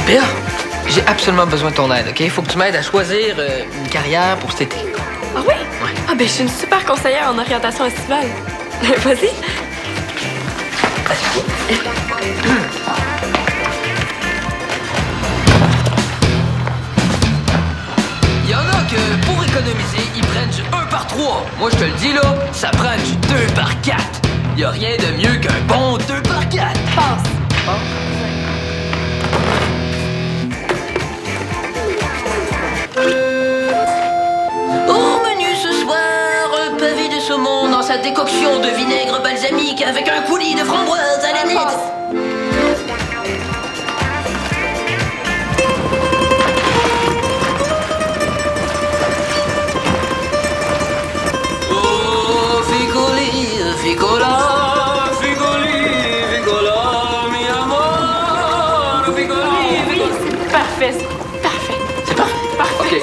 Béa, j'ai absolument besoin de ton aide, OK? Il faut que tu m'aides à choisir une carrière pour cet été. Ah oui? Ouais. Ah ben je suis une super conseillère en orientation estivale. Vas-y. Il y en a que, pour économiser, ils prennent du 1 par 3. Moi, je te le dis, là, ça prend du 2 par 4. Il y a rien de mieux qu'un bon 2 par 4. Passe. Au menu ce soir, un pavé de saumon dans sa décoction de vinaigre balsamique avec un coulis de framboises à la nette. Oh, figoli, figola, figoli, figola, mi amor, figoli. Oui, c'est parfait. C'est parfait. C'est parfait. Parfait. OK.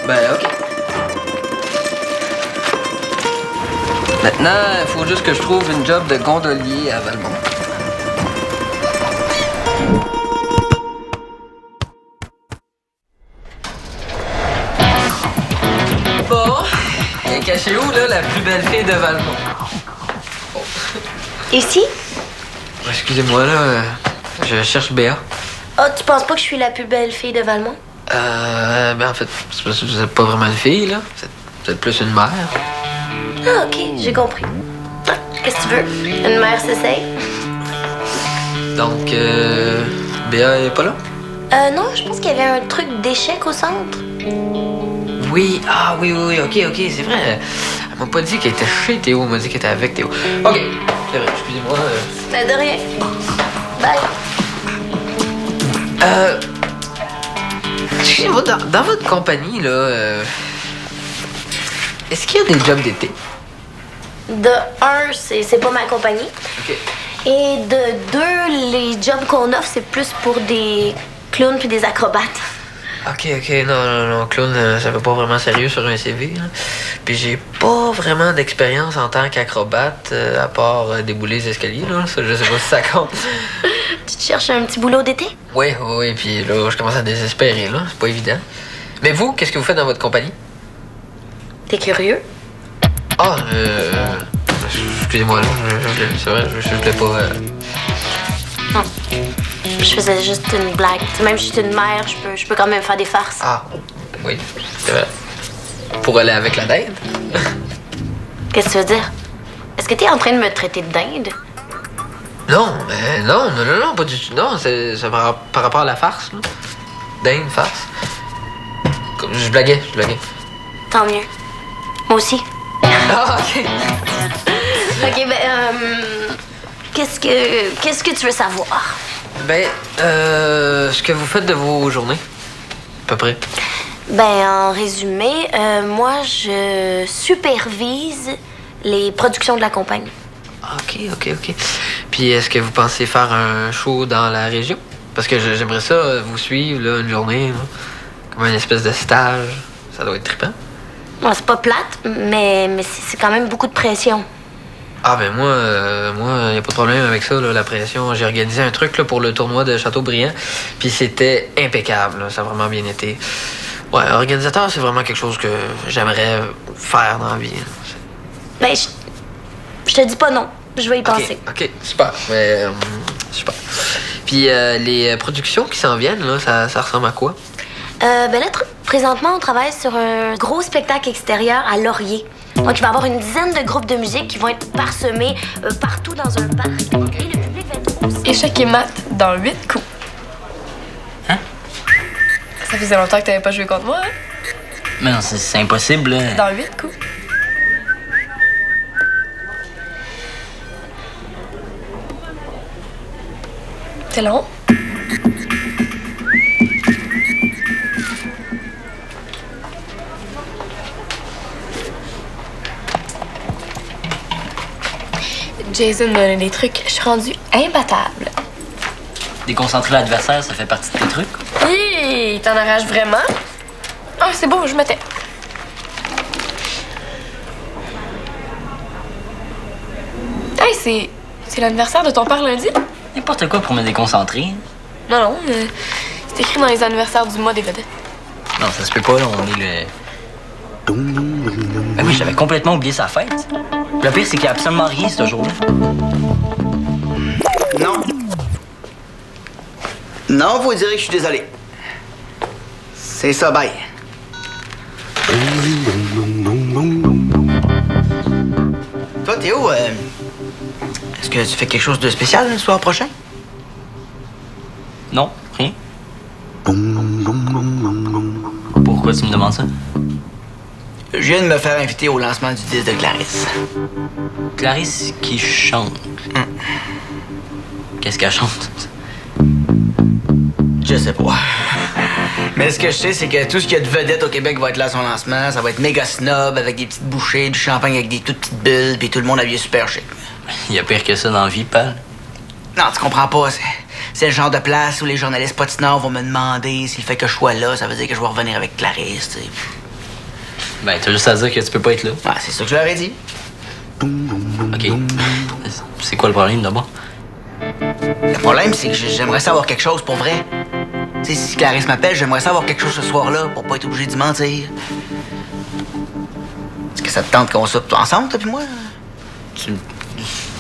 Ben, OK. Maintenant, il faut juste que je trouve une job de gondolier à Valmont. Bon, elle est cachée où, là, la plus belle fille de Valmont? Oh. Ici? Excusez-moi, là, je cherche Béa. Oh, tu penses pas que je suis la plus belle fille de Valmont? Ben, en fait, c'est parce que vous êtes pas vraiment une fille, là. Vous êtes plus une mère. Ah, ok, j'ai compris. Ah, qu'est-ce que tu veux? Une mère s'essaye? Donc, Béa est pas là? Non, je pense qu'il y avait un truc d'échec au centre. Oui, oui, ok, c'est vrai. Elle m'a pas dit qu'elle était chez Théo, elle m'a dit qu'elle était avec Théo. Ok, c'est vrai, excusez-moi. Ben, de rien. Bye. Excusez-moi, dans votre compagnie, là, est-ce qu'il y a des jobs d'été? De un, c'est pas ma compagnie. Ok. Et de deux, les jobs qu'on offre, c'est plus pour des clowns puis des acrobates. Ok, non, clown, ça fait pas vraiment sérieux sur un CV, là. Puis j'ai pas vraiment d'expérience en tant qu'acrobate, à part débouler les escaliers, là. Ça, je sais pas si ça compte. Tu te cherches un petit boulot d'été? Oui, puis là, je commence à désespérer, là. C'est pas évident. Mais vous, qu'est-ce que vous faites dans votre compagnie? T'es curieux? Ah, excusez-moi, là, c'est vrai, je voulais pas... Non. Je faisais juste une blague. Tu sais, même si je suis une mère, je peux quand même faire des farces. Ah, oui, c'est vrai. Pour aller avec la dinde? Qu'est-ce que tu veux dire? Est-ce que t'es en train de me traiter de dinde? Non, mais non, pas du tout. Non, c'est par rapport à la farce, là. Dinde, farce. Je blaguais. Tant mieux. Moi aussi. Ah, OK. OK, qu'est-ce que tu veux savoir? Ben, ce que vous faites de vos journées, à peu près. Ben, en résumé, moi, je supervise les productions de la compagnie. OK. Puis, est-ce que vous pensez faire un show dans la région? Parce que j'aimerais ça vous suivre, là, une journée, là, comme une espèce de stage. Ça doit être trippant. Bon, c'est pas plate, mais c'est quand même beaucoup de pression. Ah, ben moi, y a pas de problème avec ça, là, la pression. J'ai organisé un truc là, pour le tournoi de Châteaubriand, puis c'était impeccable, là, ça a vraiment bien été. Ouais, organisateur, c'est vraiment quelque chose que j'aimerais faire dans la vie. Ben, je te dis pas non. Je vais y penser. OK, super. Mais, super. Puis les productions qui s'en viennent, là, ça ressemble à quoi? Ben là, présentement, on travaille sur un gros spectacle extérieur à Laurier. Donc, il va y avoir une dizaine de groupes de musique qui vont être parsemés partout dans un parc. Et le public va être aussi... Échec et mat dans 8 coups. Hein? Ça faisait longtemps que t'avais pas joué contre moi, hein? Mais non, c'est impossible, là. Dans 8 coups. C'est long? Jason m'a donné des trucs. Je suis rendue imbattable. Déconcentrer l'adversaire, ça fait partie de tes trucs. Hi! T'en arraches vraiment? Ah, c'est beau, je me tais. Hey, c'est l'anniversaire de ton père lundi? N'importe quoi pour me déconcentrer. Non, non. C'est écrit dans les anniversaires du mois des vedettes. Non, ça se peut pas, là, on est le... Ben oui, j'avais complètement oublié sa fête. Le pire, c'est qu'il y a absolument rien ce jour-là. Non. Non, vous direz que je suis désolé. C'est ça, bye. Toi, Théo, est-ce que tu fais quelque chose de spécial le soir prochain? Non, rien. Pourquoi tu me demandes ça? Je viens de me faire inviter au lancement du disque de Clarisse. Clarisse qui chante. Qu'est-ce qu'elle chante? Je sais pas. Mais ce que je sais, c'est que tout ce qu'il y a de vedette au Québec va être là à son lancement. Ça va être méga snob, avec des petites bouchées, du champagne avec des toutes petites bulles, puis tout le monde habillé super chic. Il y a pire que ça dans la vie, Paul. Non, tu comprends pas. C'est le genre de place où les journalistes patineurs vont me demander s'il fait que je sois là, ça veut dire que je vais revenir avec Clarisse, tu sais. Ben, t'as juste à dire que tu peux pas être là. Ouais, c'est ça que je leur ai dit. OK. C'est quoi le problème, d'abord? Le problème, c'est que j'aimerais savoir quelque chose pour vrai. Tu sais, si Clarisse m'appelle, j'aimerais savoir quelque chose ce soir-là pour pas être obligé d'y mentir. Est-ce que ça te tente qu'on soupe ensemble, toi puis moi? Tu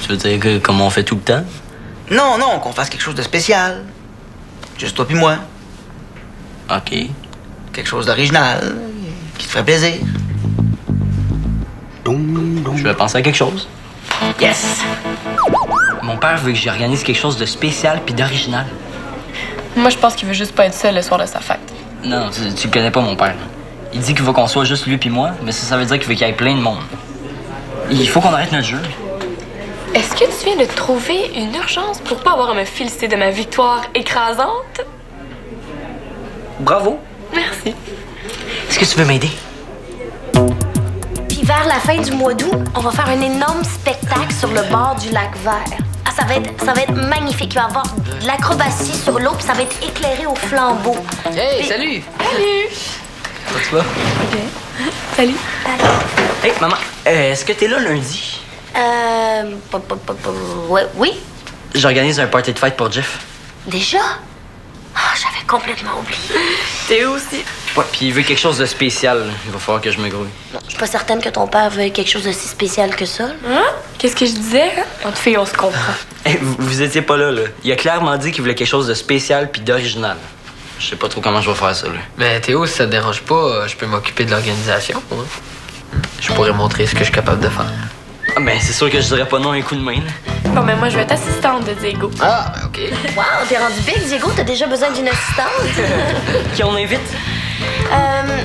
veux dire que comme on fait tout le temps? Non, non, qu'on fasse quelque chose de spécial. Juste toi puis moi. OK. Quelque chose d'original, qui te ferait plaisir. Je vais penser à quelque chose. Yes! Mon père veut que j'organise quelque chose de spécial puis d'original. Moi, je pense qu'il veut juste pas être seul le soir de sa fête. Non, tu le connais pas, mon père. Il dit qu'il veut qu'on soit juste lui puis moi, mais ça veut dire qu'il veut qu'il y ait plein de monde. Il faut qu'on arrête notre jeu. Est-ce que tu viens de trouver une urgence pour pas avoir à me féliciter de ma victoire écrasante? Bravo. Merci. Est-ce que tu veux m'aider? Puis vers la fin du mois d'août, on va faire un énorme spectacle sur le bord du lac Vert. Ah, ça va être magnifique. Il va y avoir de l'acrobatie sur l'eau, puis ça va être éclairé au flambeau. Hey, Puis- salut! Salut! Comment tu vas? Salut. Hey, maman, est-ce que t'es là lundi? Ouais, oui, J'organise un party de fête pour Jeff. déjà? Ah, j'avais complètement oublié. T'es où aussi? Ouais, puis il veut quelque chose de spécial. Il va falloir que je me grouille. Non, je suis pas certaine que ton père veuille quelque chose de si spécial que ça. Hein? Qu'est-ce que je disais? Entre filles, on se comprend. Hey, vous étiez pas là. Il a clairement dit qu'il voulait quelque chose de spécial puis d'original. Je sais pas trop comment je vais faire ça, là. Mais Théo, si ça te dérange pas, je peux m'occuper de l'organisation. Hein? Je pourrais montrer ce que je suis capable de faire. Ah, ben, c'est sûr que je dirais pas non un coup de main, là. Bon, ben moi, je vais être assistante de Diego. Ah, ben OK. Wow, t'es rendu big, Diego, t'as déjà besoin d'une assistante? Qui on invite?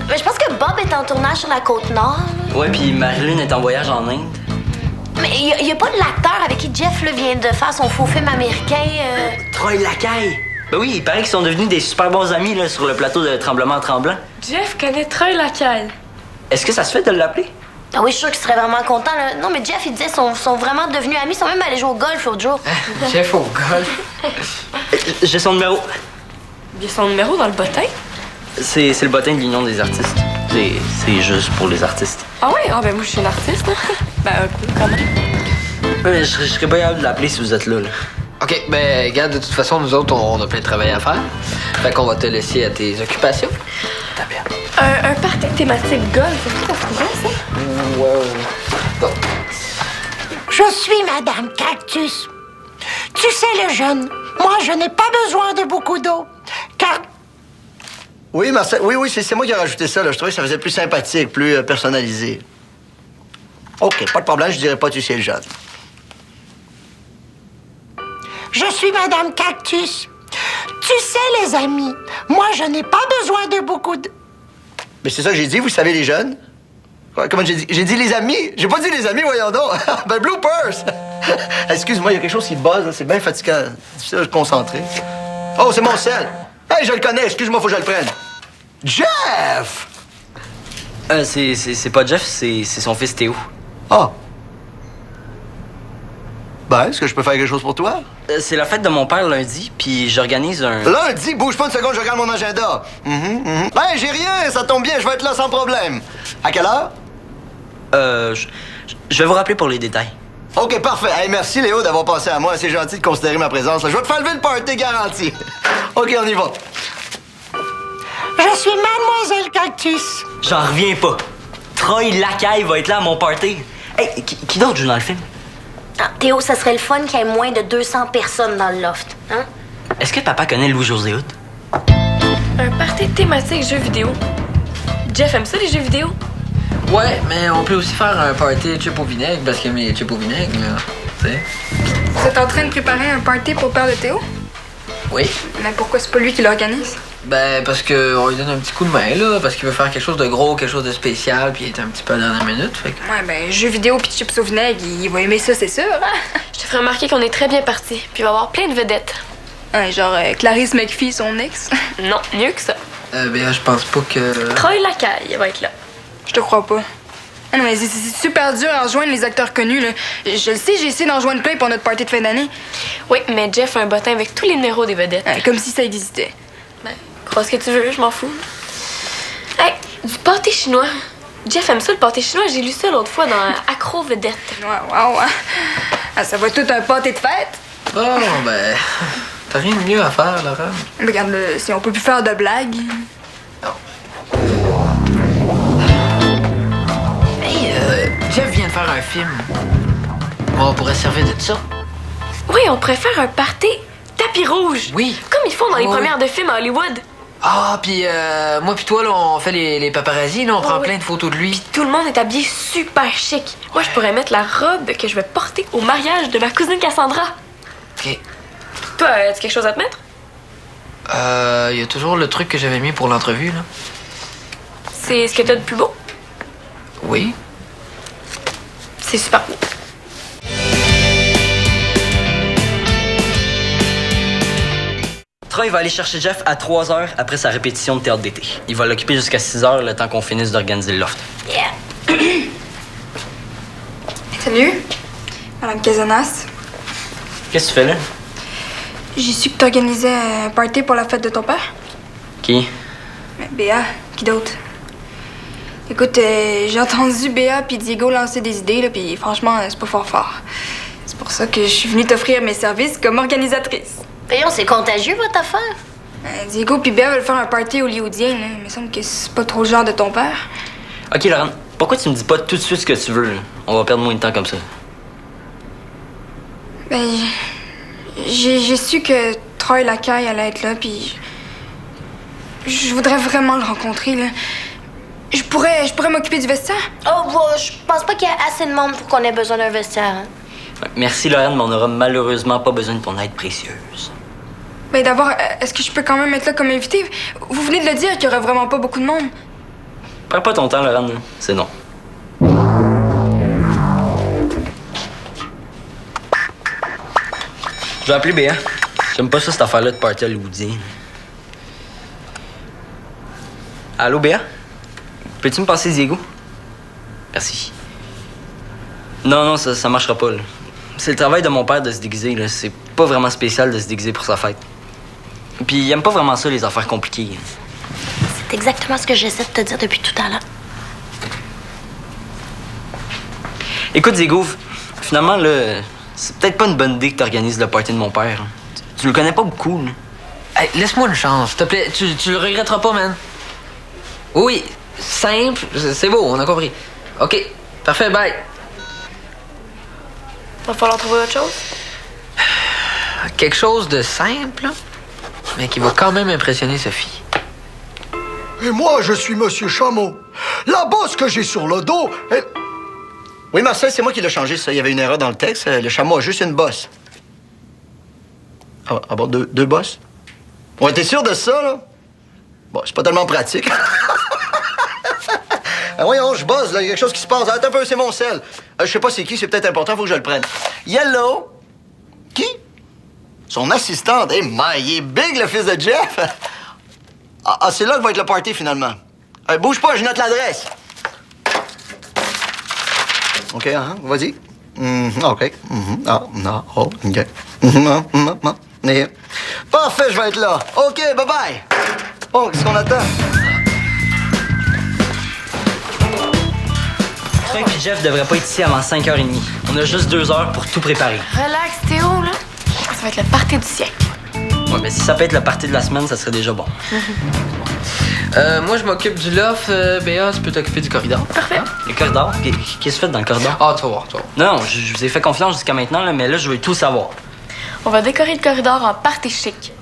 Mais je pense que Bob est en tournage sur la Côte-Nord. Ouais, puis Marilyn est en voyage en Inde. Mais il y a pas de l'acteur avec qui Jeff là, vient de faire son faux film américain. Troy Lacaille. Ben oui, il paraît qu'ils sont devenus des super bons amis, là, sur le plateau de Tremblement en Tremblant. Jeff connaît Troy Lacaille. Est-ce que ça se fait de l'appeler? Ah oui, je suis sûre qu'il serait vraiment content. Là. Non, mais Jeff, il disait qu'ils sont vraiment devenus amis. Ils sont même allés jouer au golf l'autre jour. Chef au golf. J'ai son numéro. Il y a son numéro dans le bottin. C'est le bottin de l'Union des artistes. C'est juste pour les artistes. Ah ouais? Ah ben moi, je suis une artiste. Ben un peu, quand même. Ouais, je serais pas capable de l'appeler si vous êtes là. OK, ben, regarde, de toute façon, nous autres, on a plein de travail à faire. Fait qu'on va te laisser à tes occupations. T'as bien. Un party thématique golf, est-ce que ça se pourrait, ça? Bon. Je suis Madame Cactus. Tu sais, le jeune, moi, je n'ai pas besoin de beaucoup d'eau, car Oui, Marcel, oui, c'est moi qui ai rajouté ça, là. Je trouvais que ça faisait plus sympathique, plus personnalisé. OK, pas de problème, je dirais pas tu sais le jeune. je suis Madame Cactus. Tu sais, les amis, moi, je n'ai pas besoin de beaucoup de... Mais c'est ça que j'ai dit, vous savez, les jeunes? Quoi, comment j'ai dit? J'ai dit les amis? J'ai pas dit les amis, voyons donc. Ben, bloopers! Excuse-moi, il y a quelque chose qui buzz, là. C'est bien fatigant. Difficile de se concentrer. Oh, c'est mon sel! Hey, je le connais, excuse-moi, faut que je le prenne. Jeff! C'est pas Jeff, c'est son fils Théo. Ah. Ben, est-ce que je peux faire quelque chose pour toi? C'est la fête de mon père lundi, puis j'organise un... Lundi, bouge pas une seconde, je regarde mon agenda. Ben, j'ai rien, ça tombe bien, je vais être là sans problème. À quelle heure? Je vais vous rappeler pour les détails. OK, parfait. Hey, merci, Léo, d'avoir pensé à moi. C'est gentil de considérer ma présence. Je vais te faire lever le party garanti. OK, on y va. Je suis Mademoiselle Cactus. J'en reviens pas. Troy Lacaille va être là à mon party. Hey, qui d'autre joue dans le film? Ah, Théo, ça serait le fun qu'il y ait moins de 200 personnes dans le loft. Hein? Est-ce que papa connaît Louis-José Hood? Un party thématique jeux vidéo. Jeff aime ça, les jeux vidéo? Ouais, mais on peut aussi faire un party chip au vinaigre parce qu'il aime les chips au vinaigre, là. Tu sais? Vous êtes en train de préparer un party pour le père de Théo? Oui. Mais pourquoi c'est pas lui qui l'organise? Ben, parce qu'on lui donne un petit coup de main, là, parce qu'il veut faire quelque chose de gros, quelque chose de spécial, puis il est un petit peu à la dernière minute, fait que... Ouais, ben, jeux vidéo pis chips au vinaigre, il va aimer ça, c'est sûr, hein? Je te ferai remarquer qu'on est très bien partis, puis il va y avoir plein de vedettes. Ouais, genre Clarisse McPhee, son ex. Non, mieux que ça. Ben, je pense pas que... Troy Lacaille va être là. Je te crois pas. Ah non, mais c'est super dur à rejoindre les acteurs connus, là. Je le sais, j'ai essayé d'en rejoindre plein pour notre party de fin d'année. Oui, mais Jeff a un bottin avec tous les numéros des vedettes. Ouais, comme si ça existait. Ben, crois ce que tu veux, je m'en fous. Hey, du pâté chinois. Jeff aime ça, le pâté chinois. J'ai lu ça l'autre fois dans Accro Vedette. Ouais. Ah, ça va être tout un pâté de fête. Bon, ben... T'as rien de mieux à faire, Laurent? Regarde, si on peut plus faire de blagues. Hey, Jeff vient de faire un film. On pourrait se servir de ça. Oui, on pourrait faire un party tapis rouge. Oui. Comme ils font dans les Oui. premières de films à Hollywood. Ah, puis moi puis toi, là, on fait les paparazzis, là, on prend oui. plein de photos de lui. Tout le monde est habillé super chic. Moi, je pourrais mettre la robe que je vais porter au mariage de ma cousine Cassandra. OK. Toi, as-tu quelque chose à te mettre? Il y a toujours le truc que j'avais mis pour l'entrevue, là. C'est ce que t'as de plus beau. Oui. C'est super beau. Troy va aller chercher Jeff à 3 heures après sa répétition de théâtre d'été. Il va l'occuper jusqu'à 6 heures, le temps qu'on finisse d'organiser le loft. Salut, Madame Casanas. Qu'est-ce que tu fais là? J'ai su que t'organisais un party pour la fête de ton père. Qui? Béa, qui d'autre? Écoute, j'ai entendu Béa puis Diego lancer des idées, là, puis franchement, c'est pas fort. C'est pour ça que je suis venue t'offrir mes services comme organisatrice. Voyons, c'est contagieux, votre affaire. Diego puis Béa veulent faire un party hollywoodien, là. Il me semble que c'est pas trop le genre de ton père. Ok, Laurent, pourquoi tu me dis pas tout de suite ce que tu veux, là? On va perdre moins de temps comme ça. Ben, j'ai su que Troy Lacaille allait être là, puis je voudrais vraiment le rencontrer, là. Je pourrais m'occuper du vestiaire? Oh, bon, je pense pas qu'il y a assez de monde pour qu'on ait besoin d'un vestiaire. Hein? Merci, Laurent, mais on n'aura malheureusement pas besoin de ton aide précieuse. Ben d'abord, est-ce que je peux quand même être là comme invité? Vous venez de le dire qu'il y aura vraiment pas beaucoup de monde. Perds pas ton temps, Laurent, là. C'est non. Je vais appeler Béa. J'aime pas ça, cette affaire-là de party hollywoodien. Allô, Béa? Peux-tu me passer Diego? Merci. Non, ça marchera pas, là. C'est le travail de mon père de se déguiser, là. C'est pas vraiment spécial de se déguiser pour sa fête. Puis il aime pas vraiment ça, les affaires compliquées. C'est exactement ce que j'essaie de te dire depuis tout à l'heure. Écoute, Diego, finalement, là, c'est peut-être pas une bonne idée que t'organises le party de mon père. Tu le connais pas beaucoup, là. Hey, laisse-moi une chance, s'il te plaît. Tu le regretteras pas, man. Oui, simple, c'est beau, on a compris. OK, parfait, bye. Va falloir trouver autre chose. Quelque chose de simple, mais qui va quand même impressionner Sophie. Et moi, je suis Monsieur Chameau. La bosse que j'ai sur le dos... Oui, Marcel, c'est moi qui l'ai changé, ça. Il y avait une erreur dans le texte. Le chameau a juste une bosse. Ah bon, deux bosses? Ouais, t'es sûr de ça, là? Bon, c'est pas tellement pratique. Voyons, je bosse, là. Il y a quelque chose qui se passe. Attends un peu, c'est mon sel. Je sais pas c'est qui, c'est peut-être important, faut que je le prenne. Yellow. Qui? Son assistante. Eh, il est big, le fils de Jeff. Ah, c'est là que va être le party, finalement. Bouge pas, je note l'adresse. OK, hein, vas-y. OK. Ah, non, oh, OK. Parfait, je vais être là. OK, bye-bye. Bon, qu'est-ce qu'on attend? Troy et Jeff devraient pas être ici avant 5h30. On a juste 2 heures pour tout préparer. Relax, Théo, là. Ça va être le party du siècle. Ouais, mais si ça peut être le party de la semaine, ça serait déjà bon. Moi, je m'occupe du loft. Béa, tu peux t'occuper du corridor. Parfait. Hein? Le corridor? Qu'est-ce que tu fais dans le corridor? Ah, tu vas voir, tu vas voir. Non, je vous ai fait confiance jusqu'à maintenant, là, mais là, je veux tout savoir. On va décorer le corridor en party chic.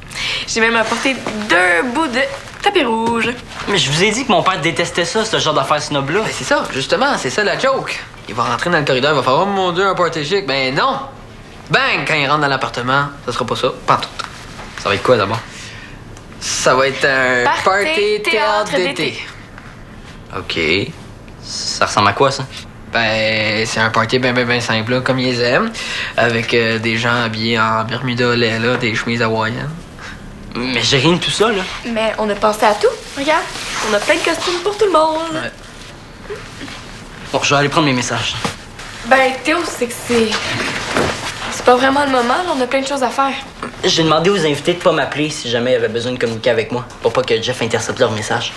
J'ai même apporté 2 bouts de tapis rouge. Mais je vous ai dit que mon père détestait ça, ce genre d'affaires snob-là. Ben, c'est ça, justement, c'est ça la joke. Il va rentrer dans le corridor, il va faire oh mon Dieu, un party chic. Ben non! Bang! Quand il rentre dans l'appartement, ça sera pas ça. Pas tout. Ça va être quoi d'abord? Ça va être un party théâtre d'été. OK. Ça ressemble à quoi, ça? Ben, c'est un party ben simple, là, comme ils aiment. Avec des gens habillés en Bermuda lait, là, des chemises hawaïennes. Mais j'ai rien de tout ça, là. Mais on a pensé à tout. Regarde, on a plein de costumes pour tout le monde. Ouais. Bon, je vais aller prendre mes messages. Ben, Théo, c'est que c'est pas vraiment le moment, là, on a plein de choses à faire. J'ai demandé aux invités de pas m'appeler si jamais ils avaient besoin de communiquer avec moi, pour pas que Jeff intercepte leur message.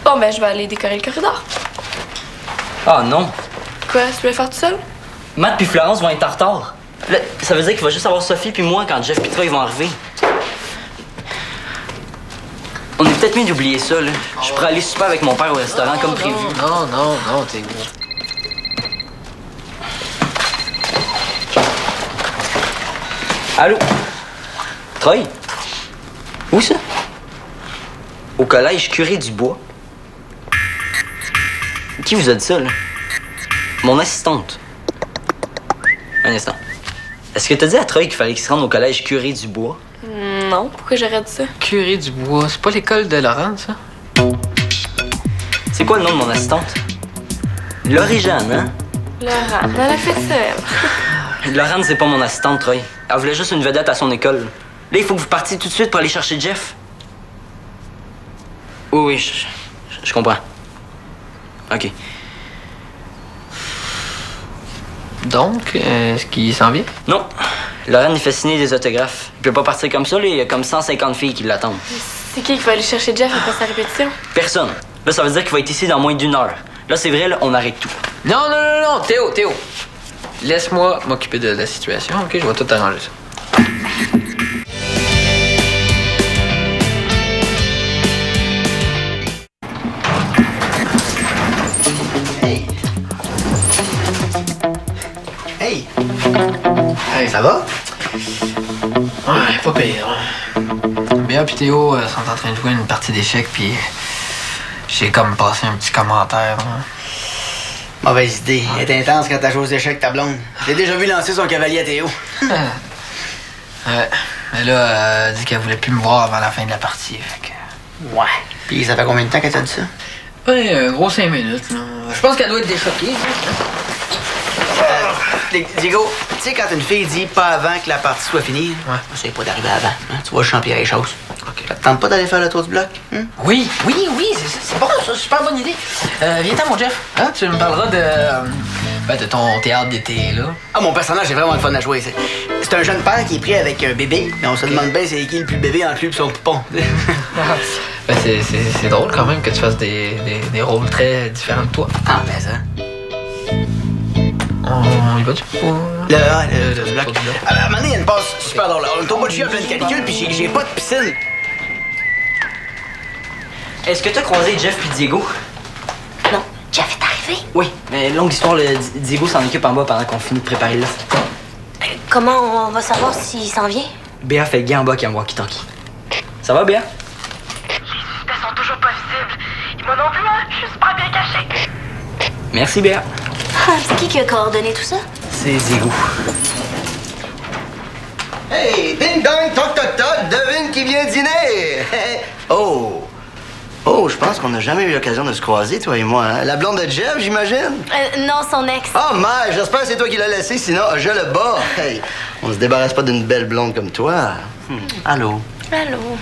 Bon, ben, je vais aller décorer le corridor. Ah non! Quoi, tu veux le faire tout seul? Matt puis Florence vont être en retard. Là, ça veut dire qu'il va juste avoir Sophie puis moi quand Jeff puis Troy vont arriver. On est peut-être mieux d'oublier ça, là. Je pourrais aller super avec mon père au restaurant comme prévu. Non, t'es... Allô? Troy? Où ça? Au collège Curé du Bois. Qui vous a dit ça, là? Mon assistante. Un instant. Est-ce que t'as dit à Troy qu'il fallait qu'il se rende au collège Curé du Bois? Non, pourquoi j'aurais dit ça? Curé du Bois, c'est pas l'école de Laurent, ça? C'est quoi le nom de mon assistante? Laurie-Jeanne, hein? Laurent, elle a fait ça. Laurent, c'est pas mon assistante, Troy. Elle voulait juste une vedette à son école. Là, il faut que vous partiez tout de suite pour aller chercher Jeff. Oui, je comprends. OK. Donc, est-ce qu'il s'en vient? Non. Laurent, il fait signer des autographes. Il peut pas partir comme ça, là. Il y a comme 150 filles qui l'attendent. C'est qui va aller chercher Jeff après sa répétition? Personne. Là, ça veut dire qu'il va être ici dans moins d'1 heure. Là, c'est vrai, là, on arrête tout. Non, Théo. Laisse-moi m'occuper de la situation, OK? Je vais tout arranger ça. Hey, ça va? Ouais, pas pire. Béa et Théo sont en train de jouer une partie d'échecs, puis j'ai comme passé un petit commentaire. Hein. Mauvaise idée. Elle est intense quand t'as joué aux échecs, ta blonde. J'ai déjà vu lancer son cavalier à Théo. Ouais. Mais là, elle dit qu'elle voulait plus me voir avant la fin de la partie. Fait que... Ouais. Puis ça fait combien de temps qu'elle t'a dit ça? Ouais, gros 5 minutes. Là. Je pense qu'elle doit être déchoquée. Diego, tu sais, quand une fille dit pas avant que la partie soit finie, c'est pas d'arriver avant. Hein? Tu vas champier les choses. OK. Ça te tente pas d'aller faire le tour du bloc? Hein? Oui, c'est bon, ça, super bonne idée. Viens-t'en, mon Jeff. Hein? Tu me parleras de ton théâtre d'été, là. Ah, mon personnage est vraiment le fun à jouer. C'est un jeune père qui est pris avec un bébé, mais on se demande bien c'est qui le plus bébé entre lui et son poupon. Ben, c'est drôle quand même que tu fasses des rôles très différents de toi. Ah, mais ça. On y va-tu? Le bloc. À un moment donné, il y a une passe super drôle. On est au bout de chien en pleine canicule, puis j'ai pas de piscine. Est-ce que t'as croisé Jeff puis Diego? Non, Jeff est arrivé. Oui, mais longue histoire, le Diego s'en occupe en bas pendant qu'on finit de préparer le l'offre. Comment on va savoir s'il s'en vient? Béa fait le gars en bas qui envoie walkie-talkie. Ça va, Béa? Elles sont toujours pas visibles. Et moi non plus, hein? Je suis super bien cachée. Merci, Béa. Ah, c'est qui a coordonné tout ça? C'est Diego. Hey, ding dong, toc toc toc, devine qui vient dîner! Oh! Oh, je pense qu'on n'a jamais eu l'occasion de se croiser, toi et moi. Hein? La blonde de Jeff, j'imagine? Non, son ex. Oh, my, j'espère que c'est toi qui l'as laissé, sinon je le bats. Hey, on se débarrasse pas d'une belle blonde comme toi. Allô? Allô?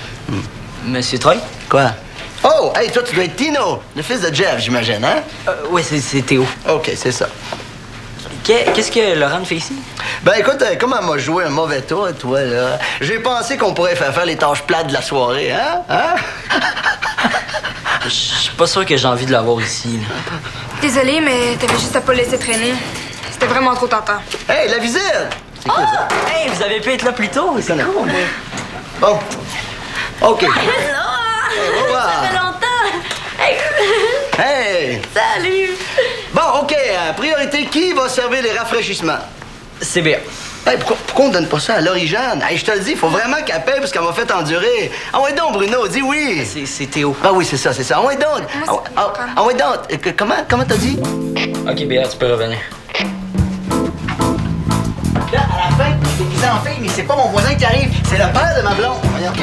Monsieur Troy? Quoi? Oh, hey, toi, tu dois être Tino, le fils de Jeff, j'imagine, hein? Oui, c'est Théo. OK, c'est ça. Qu'est-ce que Laurent fait ici? Ben écoute, comme elle m'a joué un mauvais tour, toi, là, j'ai pensé qu'on pourrait faire les tâches plates de la soirée, hein? Je suis pas sûr que j'ai envie de l'avoir ici. Là. Désolée, mais t'avais juste à pas le laisser traîner. C'était vraiment trop tentant. Hey, la visite! C'est quoi ça? Hey, vous avez pu être là plus tôt, c'est cool. Bon, OK. Hello! Ça fait longtemps! Hey! Hey! Salut! Bon, OK. Priorité, qui va servir les rafraîchissements? C'est bien. Hey, pourquoi on donne pas ça à Laurie-Jeanne? Hey, je te le dis, il faut vraiment qu'elle paye parce qu'elle m'a fait endurer. Ah ouais donc, Bruno, dis oui. C'est Théo. Ah oui, c'est ça. Ah ouais donc. Ah ouais donc. Comment t'as dit? OK, Béa, tu peux revenir. Là, à la fin, t'es déguisé en fille, mais c'est pas mon voisin qui arrive, c'est le père de ma blonde. Voyons, OK.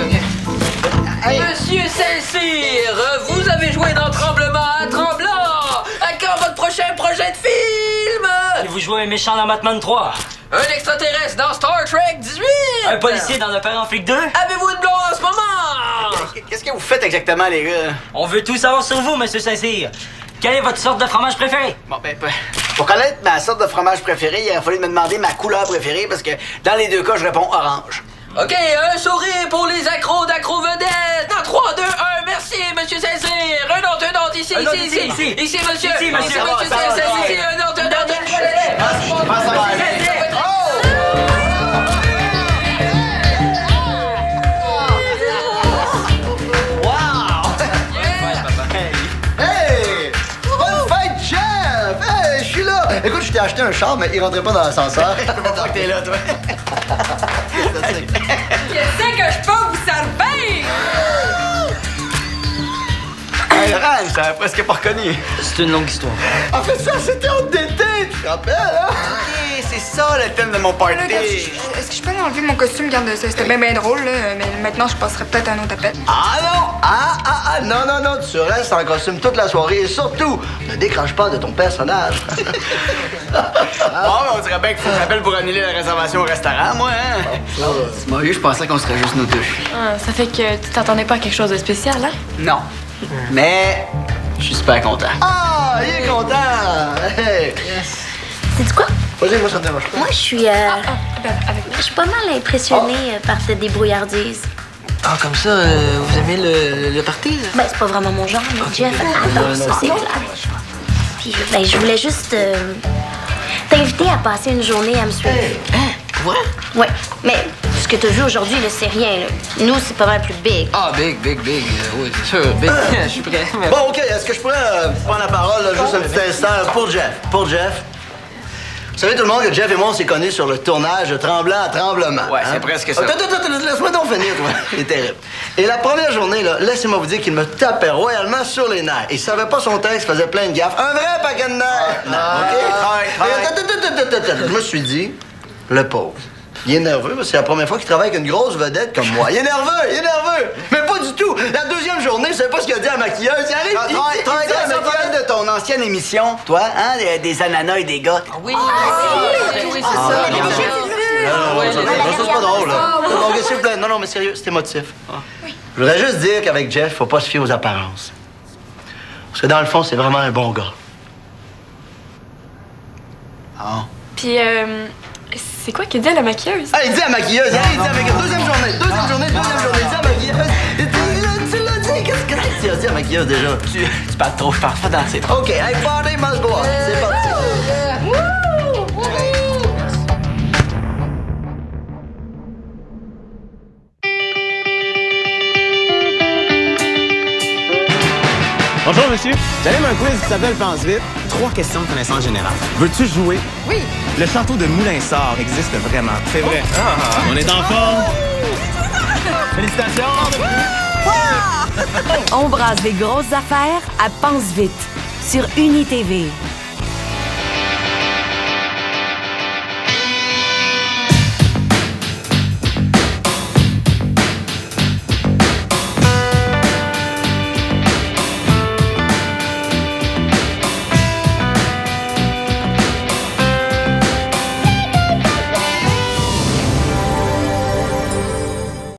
Hey. Monsieur Saint-Cyr, vous avez joué dans Tremblement à Tremblant. À quand votre prochain projet de film? Allez-vous jouer un méchant dans Batman 3? Un extraterrestre dans Star Trek 18. Un policier dans Le Père en flic 2? Avez-vous une blonde en ce moment? Qu'est-ce que vous faites exactement, les gars? On veut tout savoir sur vous, Monsieur Saint-Cyr. Quelle est votre sorte de fromage préféré? Bon, ben, pour connaître ma sorte de fromage préféré, il a fallu me demander ma couleur préférée parce que dans les deux cas, je réponds orange. OK, un sourire pour les accros d'Acro-Vedette. Dans 3, 2, 1, merci, Monsieur Saint-Cyr. Un autre, ici, Un autre, ici. ici. Ici, monsieur. Ici, monsieur. Ici, monsieur Saint-Cyr, ici, un autre. Passe à Hey! Bonne fête, chef! Hey, je suis là! Écoute, je t'ai acheté un char, mais il rentrait pas dans l'ascenseur. Je peux pas croire que t'es là, toi. Qu'est-ce que je peux vous servir? Hey, Laurent, je t'avais presque pas reconnu. C'est une longue histoire. En fait, ça, c'était en d'été, tu te rappelles, hein? Ok, c'est ça le thème de mon party. Est-ce que je peux aller enlever mon costume? Garde ça, c'était bien drôle, là, mais maintenant je passerai peut-être à un autre appel. Ah non! Non, tu restes en costume toute la soirée et surtout, ne décroche pas de ton personnage. Bon, ben, on dirait bien qu'il faut que j'appelle pour annuler la réservation au restaurant, moi, hein? C'est moi, je pensais qu'on serait juste nous deux. Ah, ça fait que tu t'attendais pas à quelque chose de spécial, hein? Non. Mais je suis super content. Ah, il est content! Hey. C'est quoi? Vas-y, moi, ça te dérange pas. Moi, je suis pas mal impressionnée par cette débrouillardise. Ah, comme ça, vous aimez le party, là? Ben, c'est pas vraiment mon genre, mais Jeff adore ça, c'est clair. Puis, ben, je voulais juste t'inviter à passer une journée à me suivre. Ouais? Ouais, mais ce que t'as vu aujourd'hui, là, c'est rien, là. Nous, c'est pas mal plus big. Ah, big. Oui, c'est sûr, big. Je suis prêt. Bon, OK, est-ce que je pourrais prendre la parole, là, juste un petit instant, pour Jeff? Vous savez, tout le monde, que Jeff et moi, on s'est connus sur le tournage de Tremblant à Tremblement. Ouais, c'est presque ça. Attends, laisse-moi donc finir, toi. Il est terrible. Et la première journée, là, laissez-moi vous dire qu'il me tapait royalement sur les nerfs. Il savait pas son texte, faisait plein de gaffes. Un vrai paquet de nerfs! OK? Attends. Je me suis dit, le pauvre. Il est nerveux, parce que c'est la première fois qu'il travaille avec une grosse vedette comme moi. Il est nerveux! Mais pas du tout! La deuxième journée, je sais pas ce qu'il a dit à la maquilleuse. Il arrive, il dit à la maquilleuse de ton ancienne émission, toi, hein, des ananas et des gars. Oui, c'est ça. Non, c'est pas drôle, là. Non, s'il vous plaît. Non, mais sérieux, c'est émotif. Je voudrais juste dire qu'avec Jeff, faut pas se fier aux apparences. Parce que dans le fond, c'est vraiment un bon gars. Ah. Puis, c'est quoi qu'il dit à la maquilleuse? Ah, il dit à la maquilleuse, deuxième journée, il dit à la maquilleuse. Tu l'as dit, qu'est-ce que tu as dit à la maquilleuse déjà? Tu parles trop, je parle pas danser. OK, hey, party must go on. C'est parti. Bonjour, monsieur. J'anime un quiz qui s'appelle Pense vite. 3 questions de connaissance générale. Veux-tu jouer? Oui. Le château de Moulinsart existe vraiment. C'est vrai. On est en forme. Félicitations. On brasse des grosses affaires à Pense vite sur UniTV.